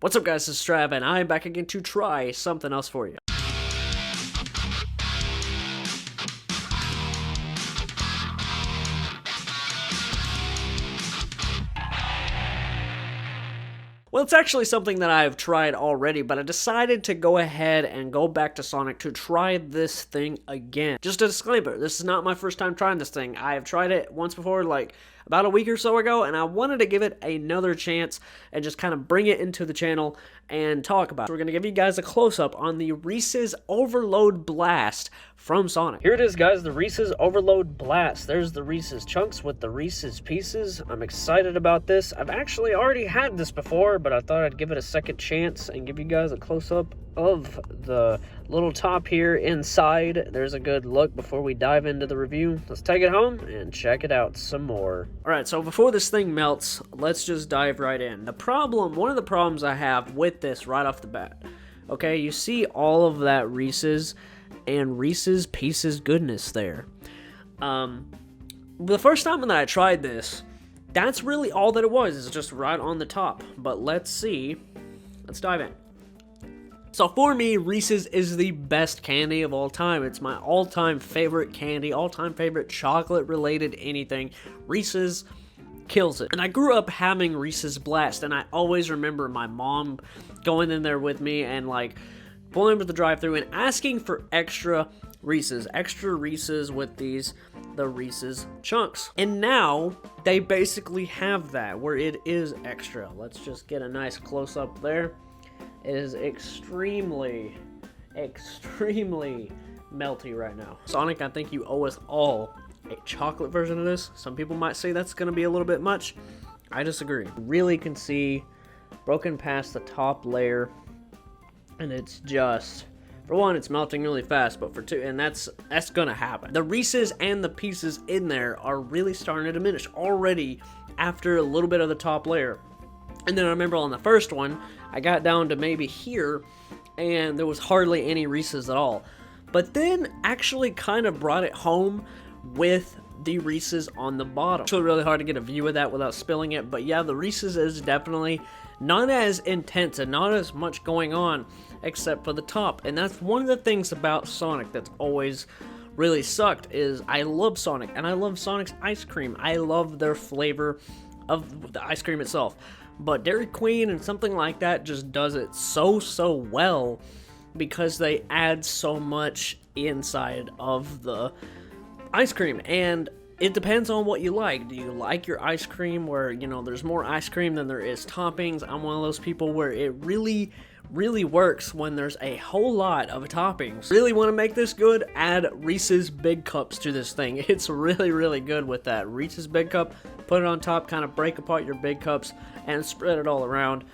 What's up guys, it's Trav, and I'm back again to try something else for you. Well, it's actually something that I've tried already, but I decided to go ahead and go back to Sonic to try this thing again. Just a disclaimer, this is not my first time trying this thing. I have tried it once before, like about a week or so ago, and I wanted to give it another chance and just kind of bring it into the channel and talk about it. So we're going to give you guys a close-up on the Reese's Overload Blast from Sonic. Here it is, guys, the Reese's Overload Blast. There's the Reese's chunks with the Reese's pieces. I'm excited about this. I've actually already had this before, but I thought I'd give it a second chance and give you guys a close-up of the little top here inside. There's a good look before we dive into the review. Let's take it home and check it out some more. Alright, so before this thing melts, let's just dive right in. One of the problems I have with this right off the bat, okay, you see all of that Reese's and Reese's Pieces goodness there. The first time that I tried this, that's really all that it was. It's just right on the top. But let's see. Let's dive in. So for me, Reese's is the best candy of all time. It's my all-time favorite candy, all-time favorite chocolate-related anything. Reese's kills it. And I grew up having Reese's Blast, and I always remember my mom going in there with me and like pulling up at the drive-thru and asking for extra Reese's with the Reese's chunks. And now they basically have that where it is extra. Let's just get a nice close-up there. It is extremely melty right now. Sonic, I think you owe us all a chocolate version of this. Some people might say that's going to be a little bit much. I disagree. You really can see broken past the top layer, and it's just, for one, it's melting really fast, but for two, and that's going to happen. The Reese's and the pieces in there are really starting to diminish already after a little bit of the top layer. And then I remember on the first one, I got down to maybe here, and there was hardly any Reese's at all. But then actually kind of brought it home with the Reese's on the bottom. It's really hard to get a view of that without spilling it, but yeah, the Reese's is definitely not as intense and not as much going on except for the top. And that's one of the things about Sonic that's always really sucked is I love Sonic, and I love Sonic's ice cream. I love their flavor of the ice cream itself. But Dairy Queen and something like that just does it so well because they add so much inside of the ice cream. And it depends on what you like. Do you like your ice cream where, you know, there's more ice cream than there is toppings? I'm one of those people where it really works when there's a whole lot of toppings. Really want to make this good? Add Reese's Big Cups to this thing. It's really good with that. Reese's Big Cup, put it on top, kind of break apart your Big Cups and spread it all around.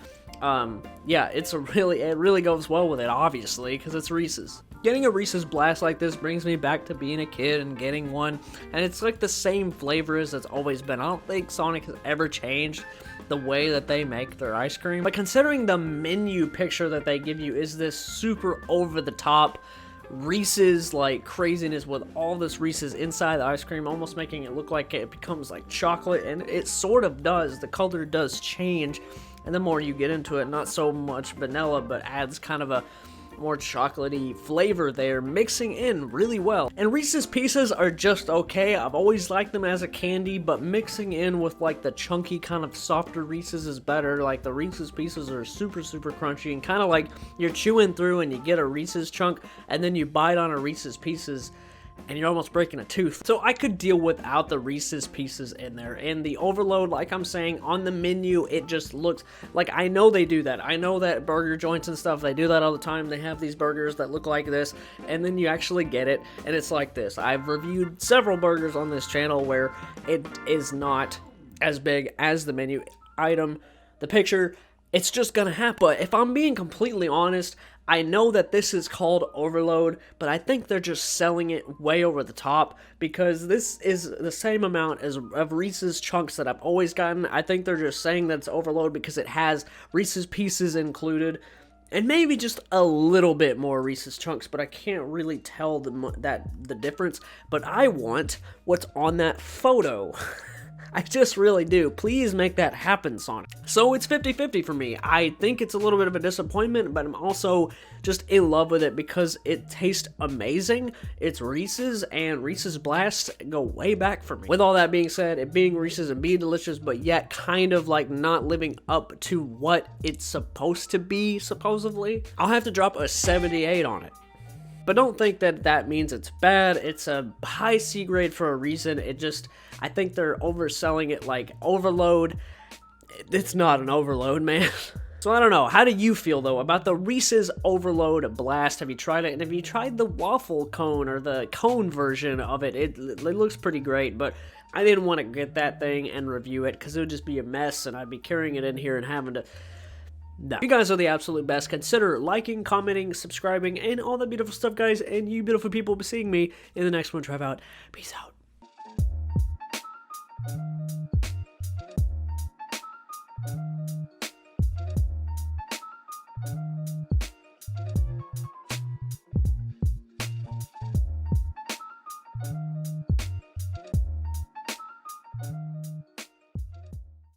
Yeah, it really goes well with it, obviously, because it's Reese's. Getting a Reese's Blast like this brings me back to being a kid and getting one, and it's like the same flavor as it's always been. I don't think Sonic has ever changed the way that they make their ice cream. But considering the menu picture that they give you is this super over-the-top Reese's like craziness with all this Reese's inside the ice cream, almost making it look like it becomes like chocolate, and it sort of does. The color does change, and the more you get into it, not so much vanilla, but adds kind of a more chocolatey flavor there, mixing in really well. And Reese's Pieces are just okay. I've always liked them as a candy, but mixing in with like the chunky kind of softer Reese's is better. Like the Reese's Pieces are super crunchy and kind of like you're chewing through and you get a Reese's chunk and then you bite on a Reese's Pieces and you're almost breaking a tooth. So I could deal without the Reese's Pieces in there. And the Overload, like I'm saying, on the menu, it just looks like, I know they do that. I know that burger joints and stuff, they do that all the time. They have these burgers that look like this, and then you actually get it, and it's like this. I've reviewed several burgers on this channel where it is not as big as the menu item. The picture, it's just gonna happen. But if I'm being completely honest, I know that this is called Overload, but I think they're just selling it way over the top because this is the same amount as of Reese's chunks that I've always gotten. I think they're just saying that it's Overload because it has Reese's Pieces included and maybe just a little bit more Reese's chunks, but I can't really tell the difference. But I want what's on that photo. I just really do. Please make that happen, Sonic. So it's 50-50 for me. I think it's a little bit of a disappointment, but I'm also just in love with it because it tastes amazing. It's Reese's, and Reese's Blast go way back for me. With all that being said, it being Reese's and being delicious, but yet kind of like not living up to what it's supposed to be, supposedly, I'll have to drop a 78 on it. But don't think that that means it's bad. It's a high C grade for a reason. I think they're overselling it like overload. It's not an overload, man. So I don't know. How do you feel, though, about the Reese's Overload Blast? Have you tried it? And have you tried the waffle cone or the cone version of it? It looks pretty great, but I didn't want to get that thing and review it because it would just be a mess, and I'd be carrying it in here and having to... No. You guys are the absolute best. Consider liking, commenting, subscribing, and all that beautiful stuff, guys. And you beautiful people will be seeing me in the next one. Trav out. Peace out.